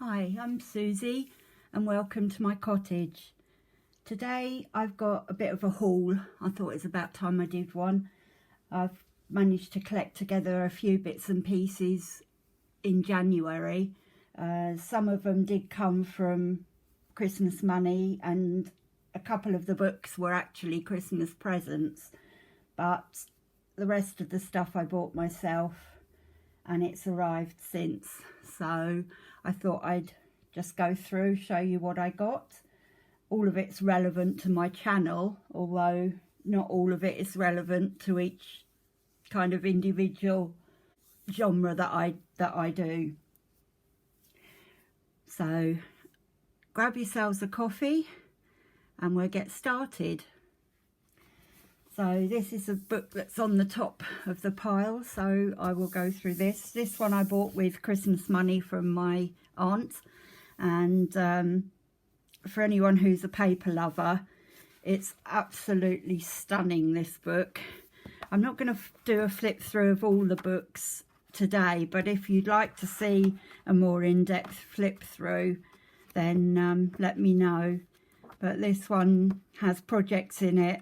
Hi, I'm Susie and welcome to my cottage. Today I've got a bit of a haul. I thought it was about time I did one. I've managed to collect together a few bits and pieces in January. Some of them did come from Christmas money and a couple of the books were actually Christmas presents, but the rest of the stuff I bought myself and it's arrived since. So I thought I'd just go through, show you what I got. All of it's relevant to my channel, although not all of it is relevant to each kind of individual genre that I do. So grab yourselves a coffee and we'll get started. So this is a book that's on the top of the pile, so I will go through this. This one I bought with Christmas money from my aunt, and for anyone who's a paper lover, it's absolutely stunning, this book. I'm not going to do a flip through of all the books today, but if you'd like to see a more in-depth flip through, then let me know. But this one has projects in it,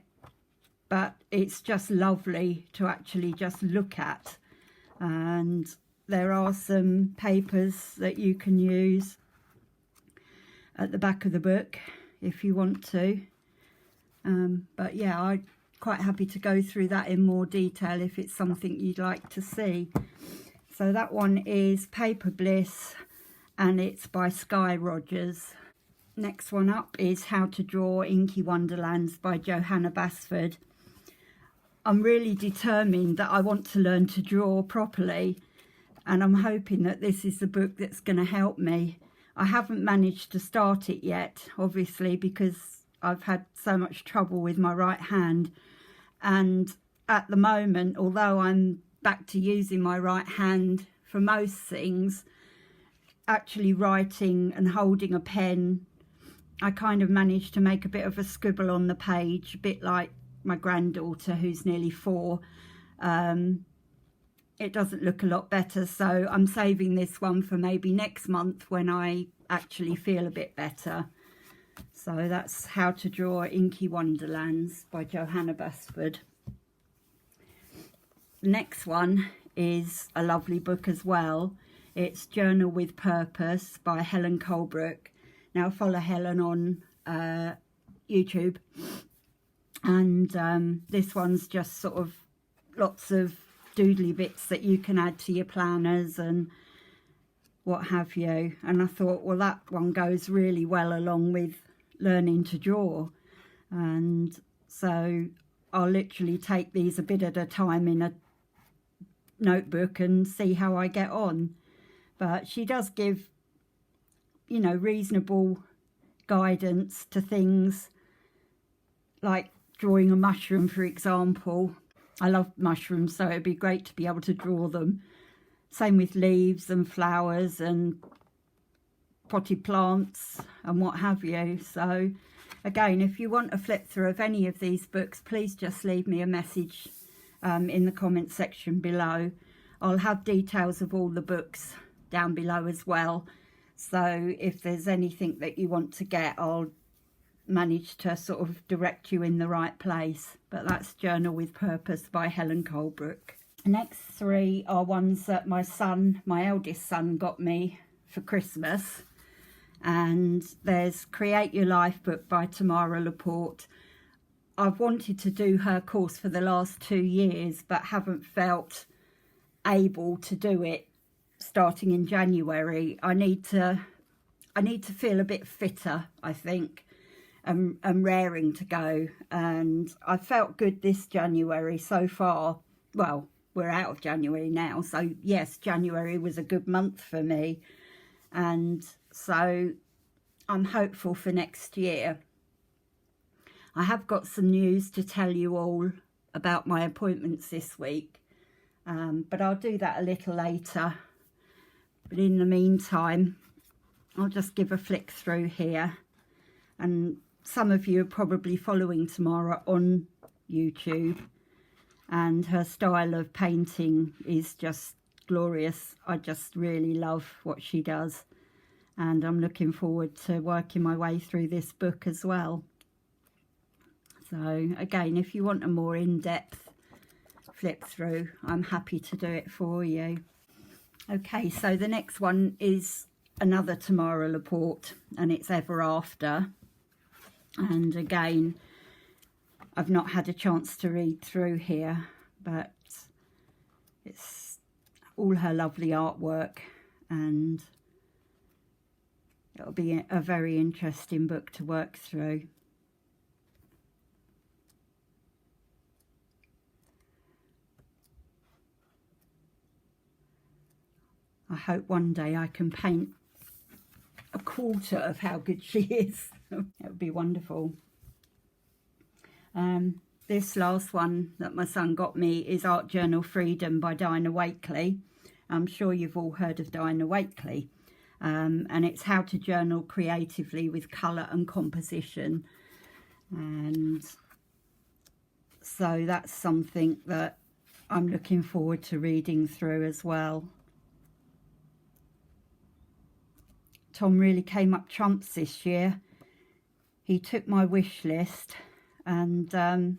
but it's just lovely to actually just look at, and there are some papers that you can use at the back of the book if you want to, but yeah, I'm quite happy to go through that in more detail if it's something you'd like to see. So that one is Paper Bliss and it's by Sky Rogers. Next one up is How to Draw Inky Wonderlands by Johanna Basford. I'm really determined that I want to learn to draw properly, and I'm hoping that this is the book that's going to help me. I haven't managed to start it yet, obviously, because I've had so much trouble with my right hand, and at the moment, although I'm back to using my right hand for most things, actually writing and holding a pen, I kind of managed to make a bit of a scribble on the page, a bit like my granddaughter who's nearly 4. It doesn't look a lot better, so I'm saving this one for maybe next month when I actually feel a bit better. So that's How to Draw Inky Wonderlands by Johanna Basford. The next one is a lovely book as well. It's Journal with Purpose by Helen Colebrook. Now follow Helen on YouTube. And this one's just sort of lots of doodly bits that you can add to your planners and what have you. And I thought, well, that one goes really well along with learning to draw. And so I'll literally take these a bit at a time in a notebook and see how I get on. But she does give, you know, reasonable guidance to things like drawing a mushroom, for example. I love mushrooms, so it'd be great to be able to draw them. Same with leaves and flowers and potted plants and what have you. So again, if you want a flip through of any of these books, please just leave me a message in the comment section below. I'll have details of all the books down below as well. So if there's anything that you want to get, I'll manage to sort of direct you in the right place. But that's Journal with Purpose by Helen Colebrook. The next 3 are ones that my eldest son got me for Christmas, and there's Create Your Life book by Tamara Laporte. I've wanted to do her course for the last 2 years but haven't felt able to do it starting in January. I need to feel a bit fitter, I think. I'm raring to go, and I felt good this January so far. Well, we're out of January now, so yes, January was a good month for me, and so I'm hopeful for next year. I have got some news to tell you all about my appointments this week, but I'll do that a little later. But in the meantime, I'll just give a flick through here, and some of you are probably following Tamara on YouTube, and her style of painting is just glorious. I just really love what she does, and I'm looking forward to working my way through this book as well. So again, if you want a more in-depth flip through, I'm happy to do it for you. Okay, so the next one is another Tamara Laporte, and it's Ever After. And again, I've not had a chance to read through here, but it's all her lovely artwork, and it'll be a very interesting book to work through. I hope one day I can paint a quarter of how good she is. It would be wonderful. This last one that my son got me is Art Journal Freedom by Dina. I'm sure you've all heard of Dina. And it's how to journal creatively with colour and composition. And so that's something that I'm looking forward to reading through as well. Tom really came up trumps this year. He took my wish list and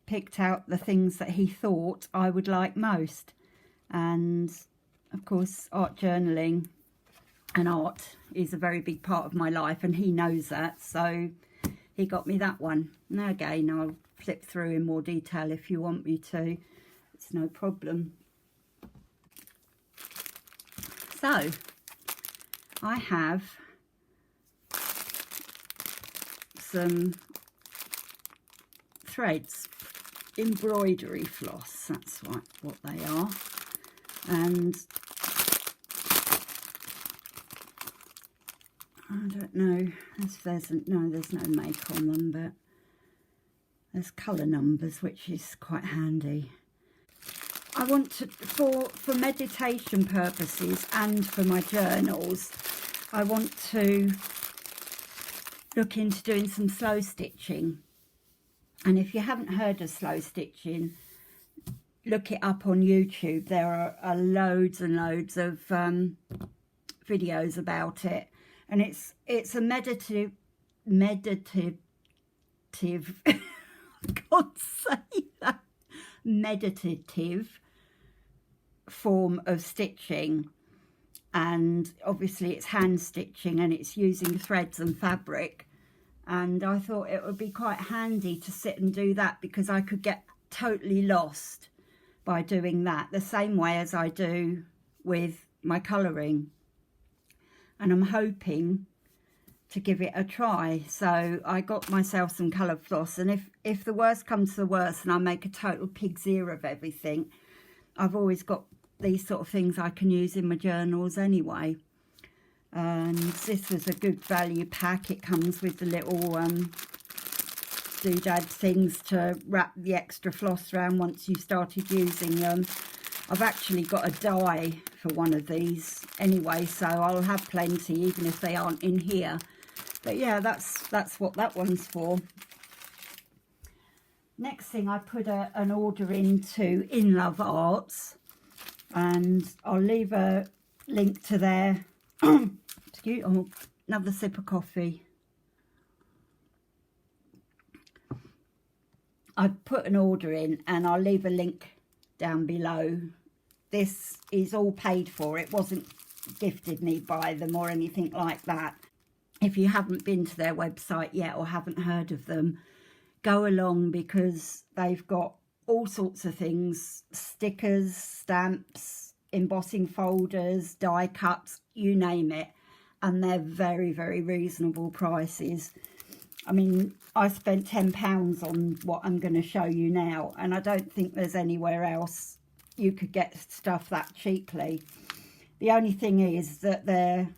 picked out the things that he thought I would like most. And of course, art journaling and art is a very big part of my life, and he knows that, so he got me that one. Now again, I'll flip through in more detail if you want me to. It's no problem. So I have some threads, embroidery floss, that's what they are. And I don't know if there's no make on them, but there's colour numbers, which is quite handy. I want to, for meditation purposes and for my journals, I want to look into doing some slow stitching. And if you haven't heard of slow stitching, look it up on YouTube. There are loads and loads of videos about it, and it's a meditative I can't say that, meditative form of stitching. And obviously it's hand stitching, and it's using threads and fabric, and I thought it would be quite handy to sit and do that, because I could get totally lost by doing that, the same way as I do with my colouring. And I'm hoping to give it a try. So I got myself some colour floss, and if the worst comes to the worst and I make a total pig's ear of everything, I've always got these sort of things I can use in my journals anyway. And this was a good value pack. It comes with the little doodad things to wrap the extra floss around once you've started using them. I've actually got a die for one of these anyway, so I'll have plenty even if they aren't in here. But yeah, that's what that one's for. Next thing, I put an order into In Love Arts, and I'll leave a link to their excuse me, another sip of coffee. I put an order in, and I'll leave a link down below. This is all paid for. It wasn't gifted me by them or anything like that. If you haven't been to their website yet or haven't heard of them, go along, because they've got all sorts of things: stickers, stamps, embossing folders, die cuts, you name it. And they're very, very reasonable prices. I mean, I spent £10 on what I'm going to show you now, and I don't think there's anywhere else you could get stuff that cheaply. The only thing is that they're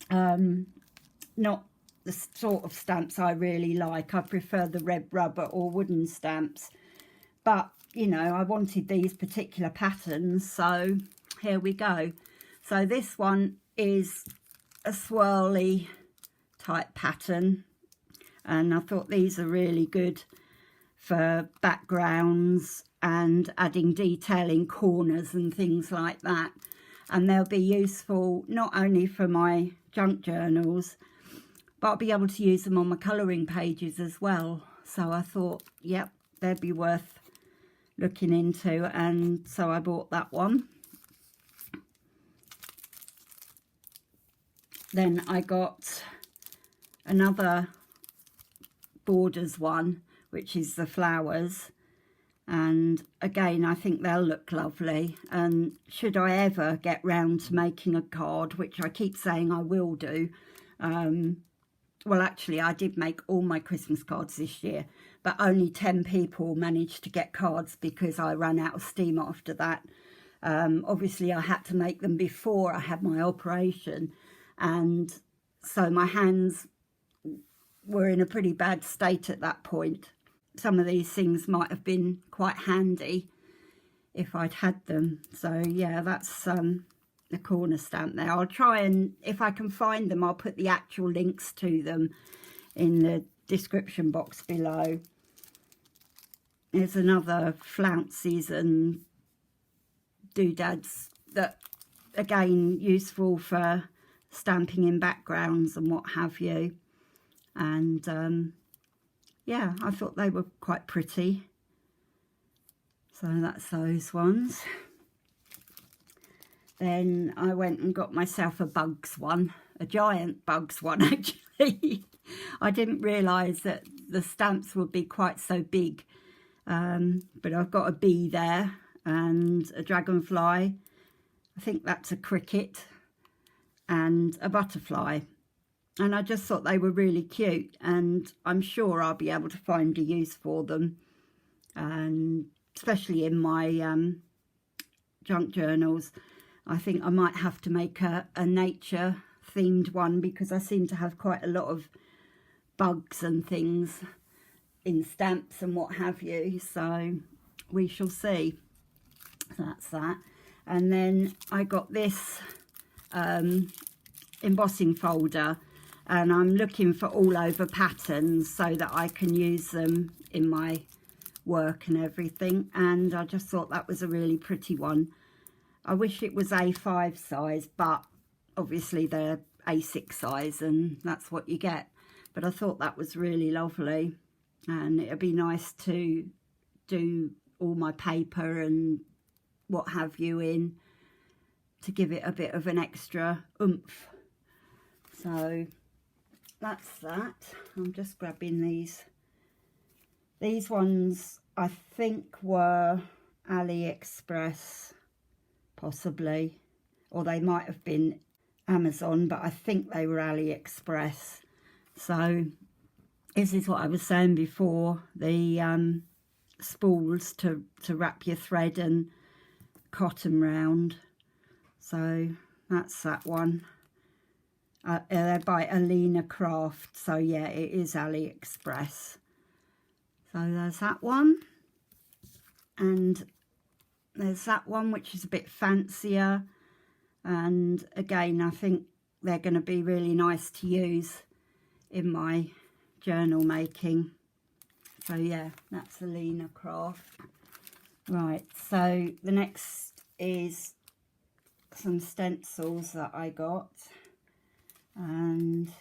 not the sort of stamps I really like. I prefer the red rubber or wooden stamps. But, you know, I wanted these particular patterns, so here we go. So this one is a swirly type pattern, and I thought these are really good for backgrounds and adding detail in corners and things like that. and they'll be useful not only for my junk journals, but I'll be able to use them on my colouring pages as well. So I thought, yep, they'd be worth looking into, and so I bought that one. Then I got another borders one, which is the flowers, and again I think they'll look lovely. And should I ever get round to making a card, which I keep saying I will do, well, actually I did make all my Christmas cards this year, but only 10 people managed to get cards because I ran out of steam after that. Obviously I had to make them before I had my operation, and so my hands were in a pretty bad state at that point. Some of these things might have been quite handy if I'd had them. So yeah, that's the corner stamp there. I'll try, and if I can find them, I'll put the actual links to them in the description box below. There's another flounces and doodads that, again, useful for stamping in backgrounds and what have you. And yeah, I thought they were quite pretty. So that's those ones. Then I went and got myself a bugs one, a giant bugs one actually. I didn't realise that the stamps would be quite so big. But I've got a bee there and a dragonfly. I think that's a cricket, and a butterfly. And I just thought they were really cute, and I'm sure I'll be able to find a use for them, and especially in my junk journals. I think I might have to make a nature themed one, because I seem to have quite a lot of bugs and things in stamps and what have you, so we shall see. So that's that. And then I got this embossing folder, and I'm looking for all over patterns so that I can use them in my work and everything, and I just thought that was a really pretty one. I wish it was A5 size, but obviously they're A6 size and that's what you get. But I thought that was really lovely, and it'd be nice to do all my paper and what have you in, to give it a bit of an extra oomph. So that's that. I'm just grabbing these. These ones I think were AliExpress, possibly, or they might have been Amazon, but I think they were AliExpress. So this is what I was saying before, the spools to wrap your thread and cotton round. So that's that one. They're by Alina Crafts, so yeah, it is AliExpress. So there's that one, and there's that one which is a bit fancier, and again I think they're going to be really nice to use in my journal making. So yeah, that's Alina Craft. Right, so the next is some stencils that I got, and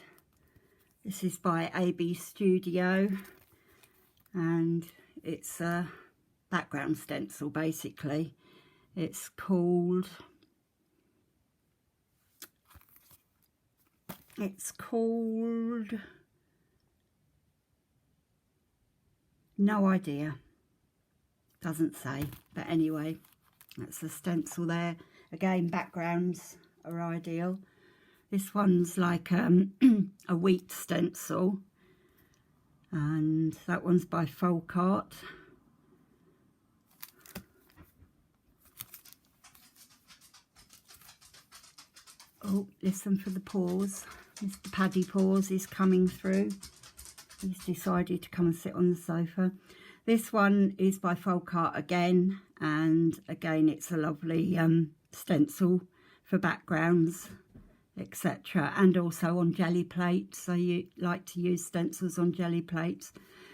this is by AB Studio, and it's a background stencil basically. It's called no idea, doesn't say, but anyway, that's the stencil there. Again, backgrounds are ideal. This one's like a wheat stencil, and that one's by Folk Art. Oh, listen for the pause. Mr. Paddy Paws is coming through. He's decided to come and sit on the sofa. This one is by Folk Art again, and again it's a lovely stencil for backgrounds, etc., and also on jelly plates. So you like to use stencils on jelly plates,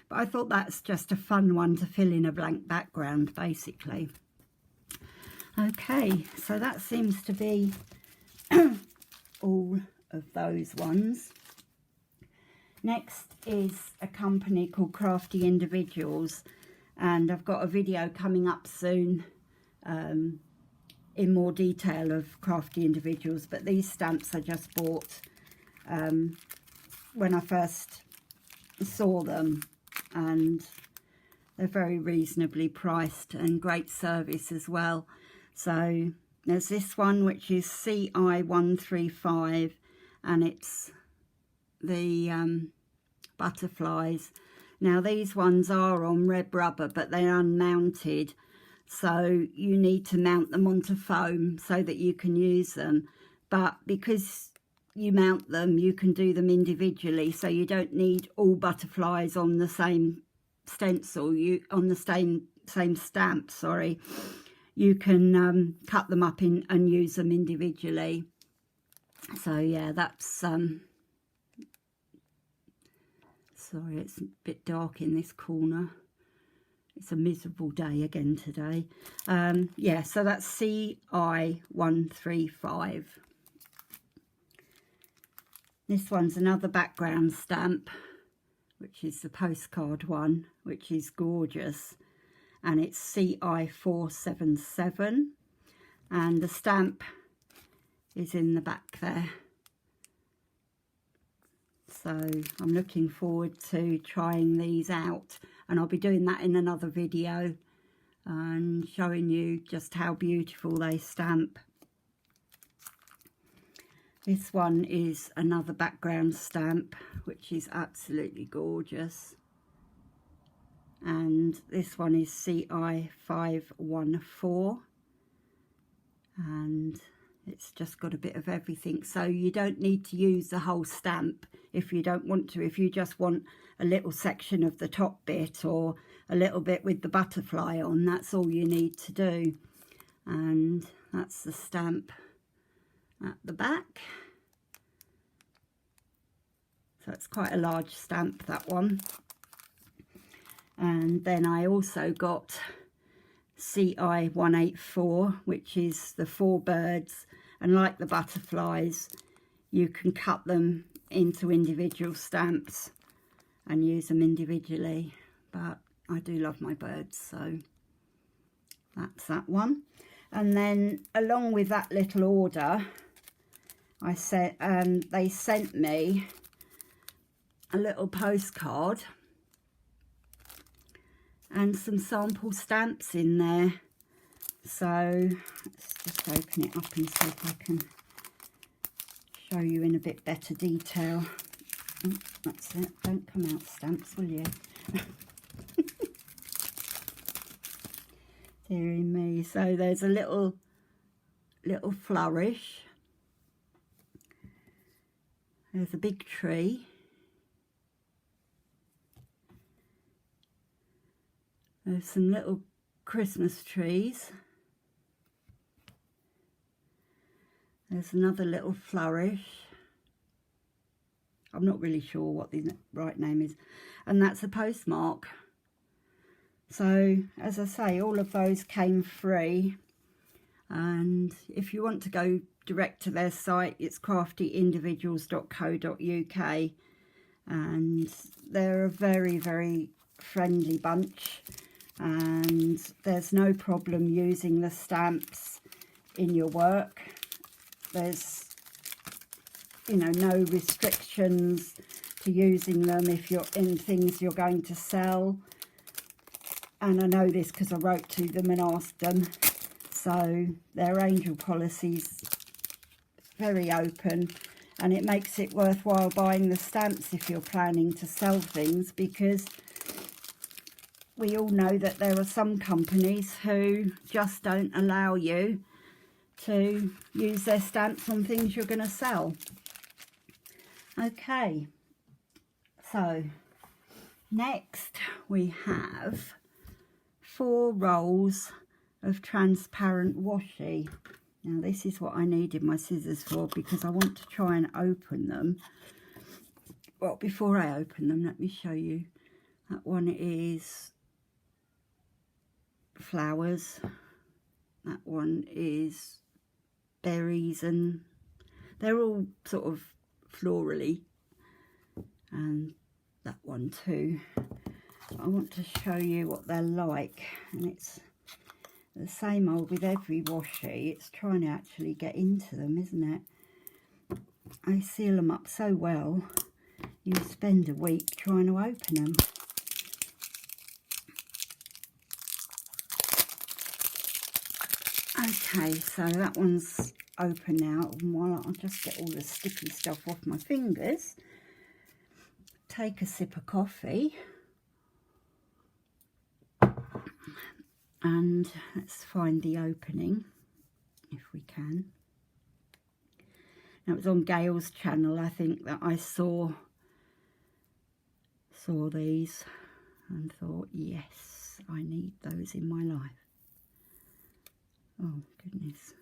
but I thought that's just a fun one to fill in a blank background basically. Okay, so that seems to be all of those ones. Next is a company called Crafty Individuals, and I've got a video coming up soon in more detail of Crafty Individuals, but these stamps I just bought when I first saw them, and they're very reasonably priced and great service as well. So there's this one which is CI135, and it's the butterflies. Now these ones are on red rubber, but they're unmounted, so you need to mount them onto foam so that you can use them. But because you mount them, you can do them individually, so you don't need all butterflies on the same stencil, on the same stamp, sorry. You can cut them up in and use them individually. So yeah, that's sorry, it's a bit dark in this corner. It's a miserable day again today. Yeah, so that's CI135. This one's another background stamp, which is the postcard one, which is gorgeous, and it's CI477, and the stamp is in the back there. So I'm looking forward to trying these out, and I'll be doing that in another video and showing you just how beautiful they stamp. This one is another background stamp, which is absolutely gorgeous. And this one is CI514. And it's just got a bit of everything. So you don't need to use the whole stamp if you don't want to. If you just want a little section of the top bit or a little bit with the butterfly on, that's all you need to do. And that's the stamp at the back. So it's quite a large stamp, that one. And then I also got CI184, which is the 4 birds, and like the butterflies, you can cut them into individual stamps and use them individually, but I do love my birds, so that's that one. And then along with that little order, I said they sent me a little postcard and some sample stamps in there. So let's just open it up and see if I can show you in a bit better detail. Oh, that's it. Don't come out stamps, will you? Dearie me. So there's a little flourish. There's a big tree. There's some little Christmas trees. There's another little flourish. I'm not really sure what the right name is. And that's a postmark. So, as I say, all of those came free. And if you want to go direct to their site, it's craftyindividuals.co.uk. And they're a very, very friendly bunch. And there's no problem using the stamps in your work. There's, you know, no restrictions to using them if you're in things you're going to sell. And I know this because I wrote to them and asked them. So their angel policy's very open, and it makes it worthwhile buying the stamps if you're planning to sell things, because we all know that there are some companies who just don't allow you to use their stamps on things you're going to sell. Okay, so next we have 4 rolls of transparent washi. Now this is what I needed my scissors for, because I want to try and open them. Well, before I open them, let me show you. That one is flowers. That one is berries, and they're all sort of florally, and that one too. I want to show you what they're like, and it's the same old with every washi. It's trying to actually get into them, isn't it? I seal them up so well, you spend a week trying to open them. Okay, so that one's open now, and while I'll just get all the sticky stuff off my fingers, take a sip of coffee, and let's find the opening if we can. Now, it was on Gail's channel, I think, that I saw these and thought, yes, I need those in my life. Oh goodness.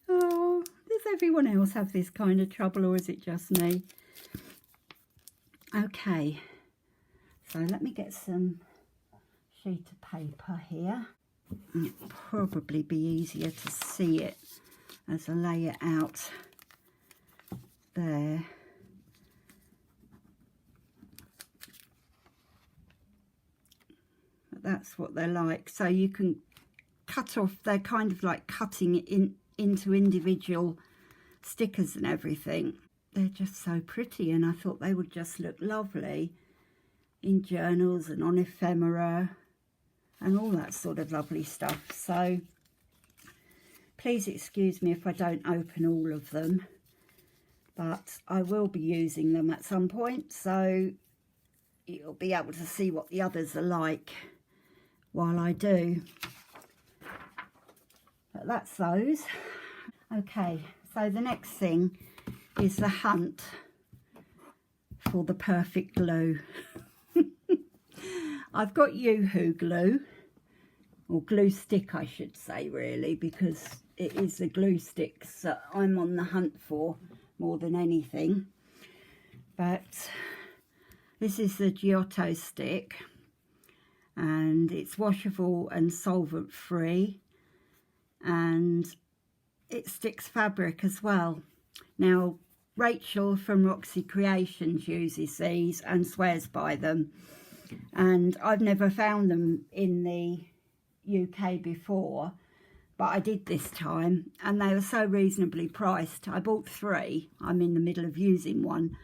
Oh, does everyone else have this kind of trouble, or is it just me? Okay, so let me get some sheet of paper here. It'll probably be easier to see it as I lay it out there. But that's what they're like. So you can cut off, they're kind of like cutting it into individual stickers and everything. They're just so pretty, and I thought they would just look lovely in journals and on ephemera and all that sort of lovely stuff. So please excuse me if I don't open all of them, but I will be using them at some point, so you'll be able to see what the others are like while I do. But that's those. Okay, so the next thing is the hunt for the perfect glue. I've got Yoo-hoo glue, or glue stick I should say, really, because it is the glue sticks that I'm on the hunt for more than anything. But this is the Giotto stick, and it's washable and solvent free, and it sticks fabric as well. Now, Rachel from Roxy Creations uses these and swears by them, and I've never found them in the UK before, but I did this time, and they were so reasonably priced. I bought 3. I'm in the middle of using one,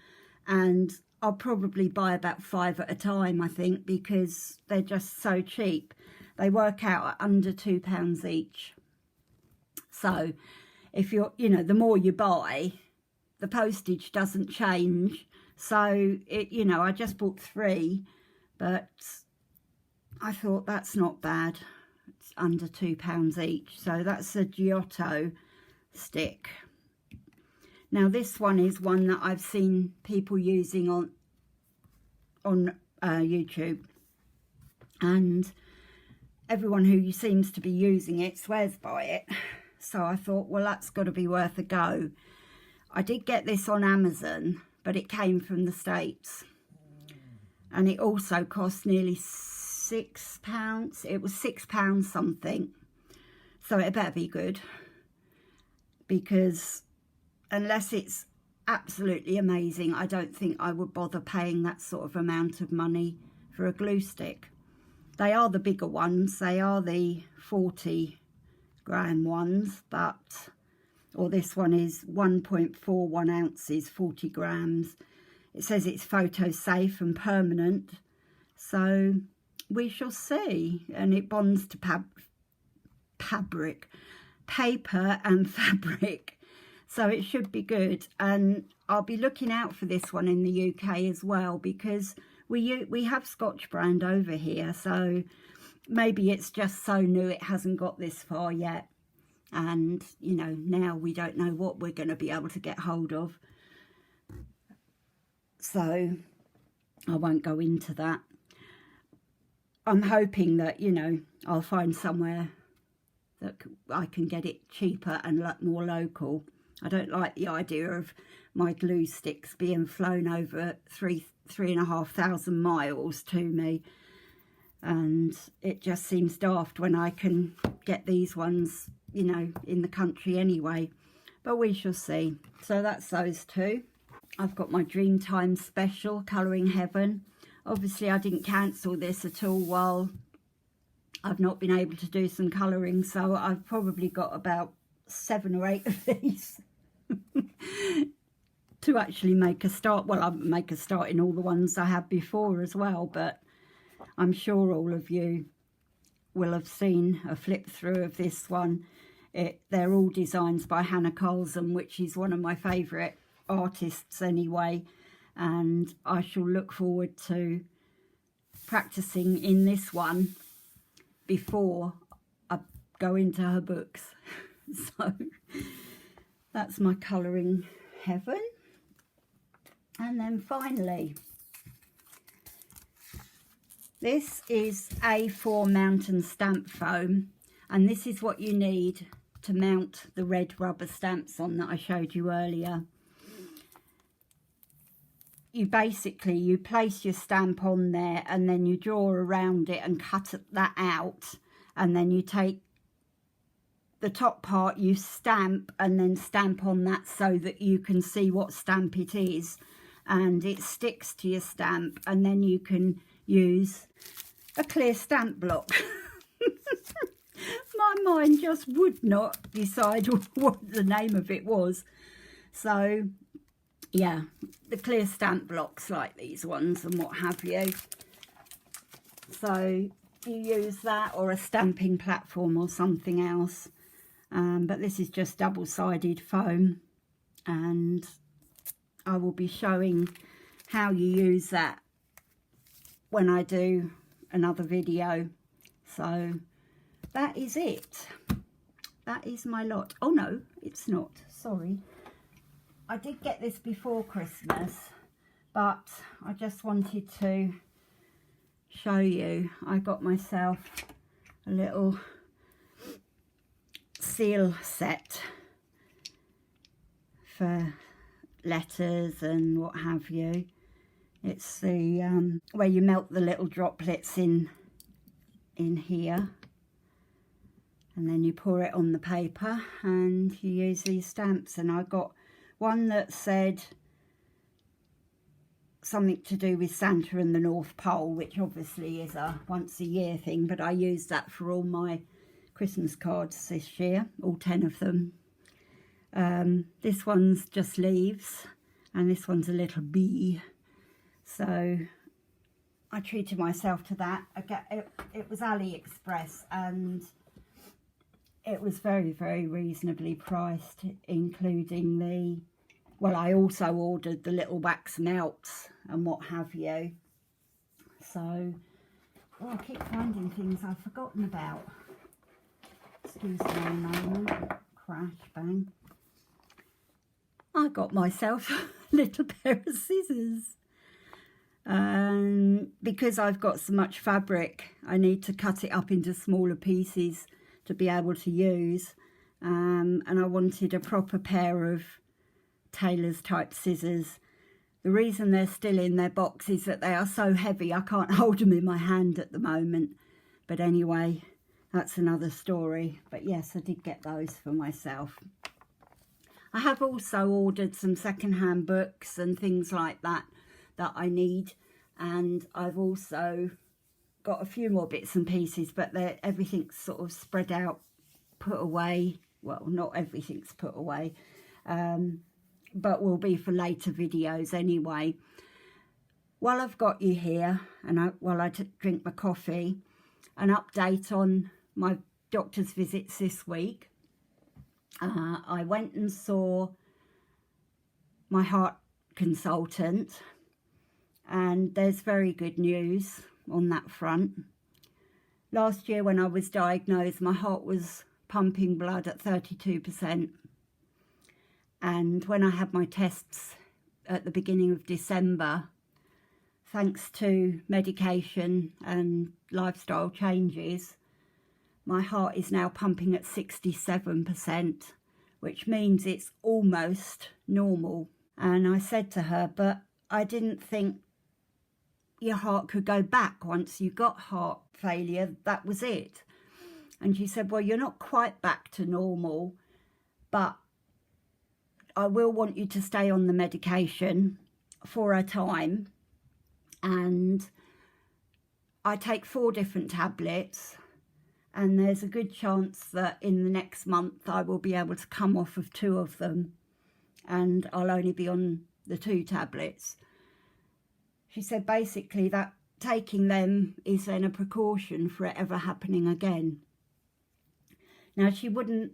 and I'll probably buy about 5 at a time, I think, because they're just so cheap. They work out at under £2 each. So if you're, you know, the more you buy, the postage doesn't change. So it, you know, I just bought 3, but I thought that's not bad. It's under £2 each. So that's a Giotto stick. Now this one is one that I've seen people using on YouTube, and everyone who seems to be using it swears by it. So I thought, well, that's got to be worth a go. I did get this on Amazon, but it came from the States, and it also cost nearly £6. It was £6 something, so it better be good, because unless it's absolutely amazing, I don't think I would bother paying that sort of amount of money for a glue stick. They are the bigger ones, they are the 40-gram ones, but, or this one is 1.41 ounces, 40 grams. It says it's photo safe and permanent, so we shall see. And it bonds to paper and fabric, so it should be good. And I'll be looking out for this one in the UK as well, because we have Scotch brand over here, so maybe it's just so new it hasn't got this far yet, and you know, now we don't know what we're going to be able to get hold of, so I won't go into that. I'm hoping that, you know, I'll find somewhere that I can get it cheaper and more local. I don't like the idea of my glue sticks being flown over 3,500 miles to me, and it just seems daft when I can get these ones, you know, in the country anyway, but we shall see. So that's those two. I've got my Dreamtime special, Colouring Heaven. Obviously I didn't cancel this at all while I've not been able to do some colouring, so I've probably got about 7 or 8 of these to actually make a start. Well, I'll make a start in all the ones I had before as well, but I'm sure all of you will have seen a flip through of this one. They're all designs by Hannah Colson, which is one of my favourite artists anyway, and I shall look forward to practicing in this one before I go into her books. So that's my Colouring Heaven. And then finally, this is A4 mountain stamp foam, and this is what you need to mount the red rubber stamps on that I showed you earlier. You place your stamp on there, and then you draw around it and cut that out, and then you take the top part, you stamp, and then stamp on that so that you can see what stamp it is, and it sticks to your stamp, and then you can use a clear stamp block. My mind just would not decide what the name of it was. So yeah, the clear stamp blocks like these ones and what have you. So you use that or a stamping platform or something else. But this is just double-sided foam, and I will be showing how you use that when I do another video. So that is it. That is my lot. Oh no, it's not, sorry. I did get this before Christmas, but I just wanted to show you. I got myself a little seal set for letters and what have you. It's the where you melt the little droplets in here, and then you pour it on the paper and you use these stamps. And I got one that said something to do with Santa and the North Pole, which obviously is a once a year thing, but I used that for all my Christmas cards this year, all 10 of them. This one's just leaves, and this one's a little bee. So I treated myself to that. It was AliExpress, and it was very, very reasonably priced, including the, well, I also ordered the little wax melts and what have you. So, oh, I keep finding things I've forgotten about. Excuse me a moment. Crash, bang. I got myself a little pair of scissors. Because I've got so much fabric, I need to cut it up into smaller pieces to be able to use. And I wanted a proper pair of tailor's type scissors. The reason they're still in their box is that they are so heavy I can't hold them in my hand at the moment. But anyway, that's another story. But yes, I did get those for myself. I have also ordered some second-hand books and things like that I need, and I've also got a few more bits and pieces, but everything's sort of spread out, put away. Well, not everything's put away, but will be for later videos anyway. While I've got you here, and while I drink my coffee, an update on my doctor's visits this week. I went and saw my heart consultant, and there's very good news on that front. Last year when I was diagnosed, my heart was pumping blood at 32%, and when I had my tests at the beginning of December, thanks to medication and lifestyle changes, my heart is now pumping at 67%, which means it's almost normal. And I said to her, but I didn't think your heart could go back once you got heart failure. That was it. And she said, well, you're not quite back to normal, but I will want you to stay on the medication for a time. And I take 4 different tablets, and there's a good chance that in the next month I will be able to come off of 2 of them, and I'll only be on the 2 tablets. She said basically that taking them is then a precaution for it ever happening again. Now, she wouldn't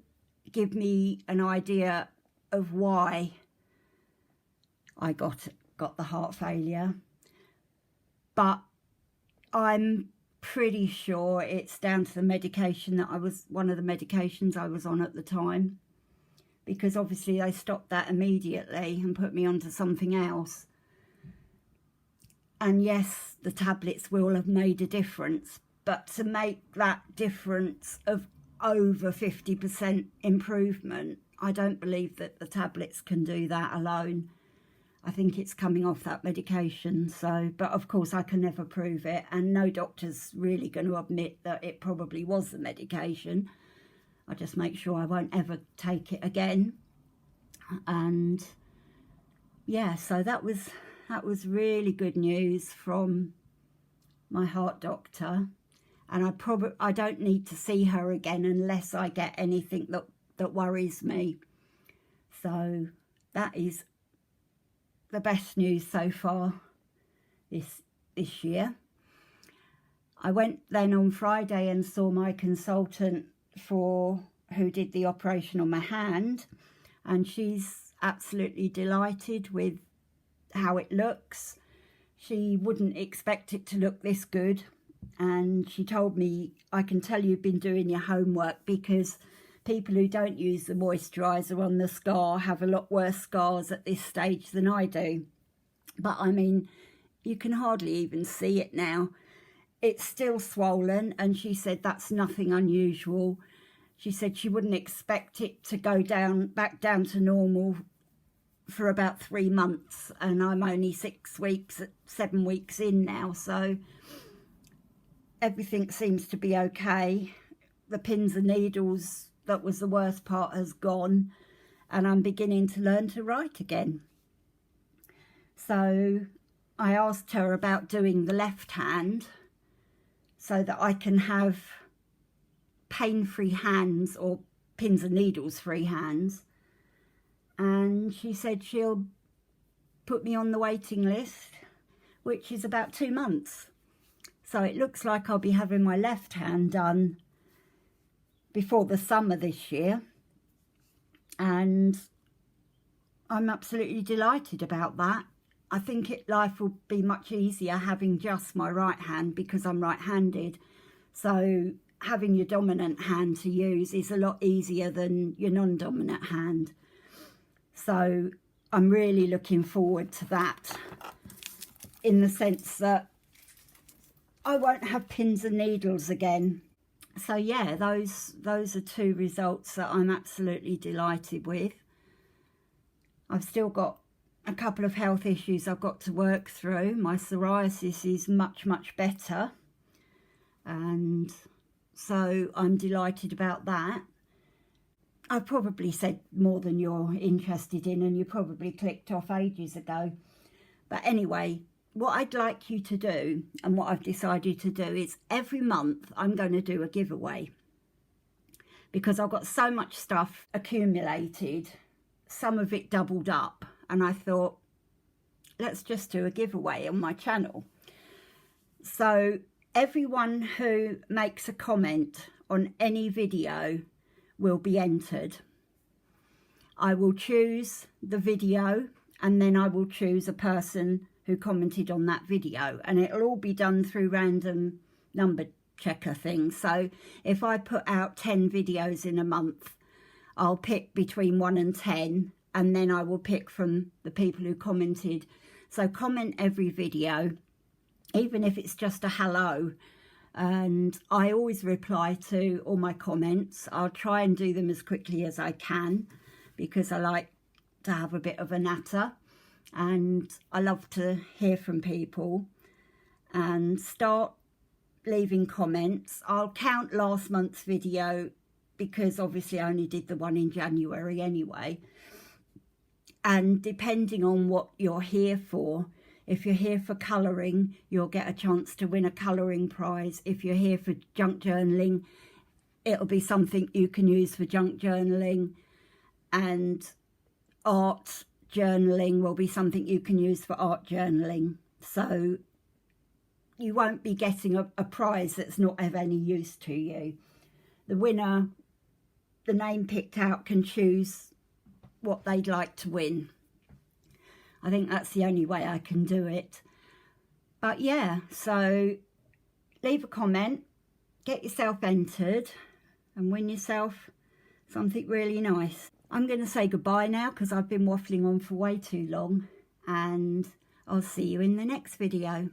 give me an idea of why I got the heart failure, but I'm pretty sure it's down to the medication that one of the medications I was on at the time, because obviously they stopped that immediately and put me onto something else. And yes, the tablets will have made a difference, but to make that difference of over 50% improvement, I don't believe that the tablets can do that alone. I think it's coming off that medication. So, but of course I can never prove it, and no doctor's really going to admit that it probably was the medication. I just make sure I won't ever take it again. And yeah, so that was really good news from my heart doctor. And I don't need to see her again unless I get anything that worries me. So that is the best news so far this year. I went then on Friday and saw my consultant who did the operation on my hand, and she's absolutely delighted with how it looks. She wouldn't expect it to look this good, and she told me, I can tell you've been doing your homework, because people who don't use the moisturiser on the scar have a lot worse scars at this stage than I do. But I mean, you can hardly even see it now. It's still swollen, and she said that's nothing unusual. She said she wouldn't expect it to go back down to normal for about 3 months, and I'm only 7 weeks in now, so everything seems to be okay. The pins and needles, that was the worst part, has gone, and I'm beginning to learn to write again. So I asked her about doing the left hand so that I can have pain-free hands, or pins and needles free hands, and she said she'll put me on the waiting list, which is about 2 months. So it looks like I'll be having my left hand done before the summer this year, and I'm absolutely delighted about that. I think life will be much easier having just my right hand, because I'm right-handed. So having your dominant hand to use is a lot easier than your non-dominant hand. So I'm really looking forward to that, in the sense that I won't have pins and needles again. So yeah, those are 2 results that I'm absolutely delighted with. I've still got a couple of health issues I've got to work through. My psoriasis is much, much better, and so I'm delighted about that. I've probably said more than you're interested in, and you probably clicked off ages ago. But anyway, what I'd like you to do, and what I've decided to do, is every month I'm going to do a giveaway, because I've got so much stuff accumulated, some of it doubled up, and I thought, let's just do a giveaway on my channel. So everyone who makes a comment on any video will be entered. I will choose the video, and then I will choose a person who commented on that video, and it'll all be done through random number checker things. So if I put out 10 videos in a month, I'll pick between 1 and 10, and then I will pick from the people who commented. So comment every video, even if it's just a hello, and I always reply to all my comments. I'll try and do them as quickly as I can. because I like to have a bit of a natter, and I love to hear from people and start leaving comments. I'll count last month's video because obviously I only did the one in January anyway. And depending on what you're here for, if you're here for colouring, you'll get a chance to win a colouring prize. If you're here for junk journaling, it'll be something you can use for junk journaling. And art journaling will be something you can use for art journaling. So you won't be getting a prize that's not of any use to you. The winner, the name picked out, can choose what they'd like to win. I think that's the only way I can do it. But yeah, so leave a comment, get yourself entered and win yourself something really nice. I'm going to say goodbye now because I've been waffling on for way too long, and I'll see you in the next video.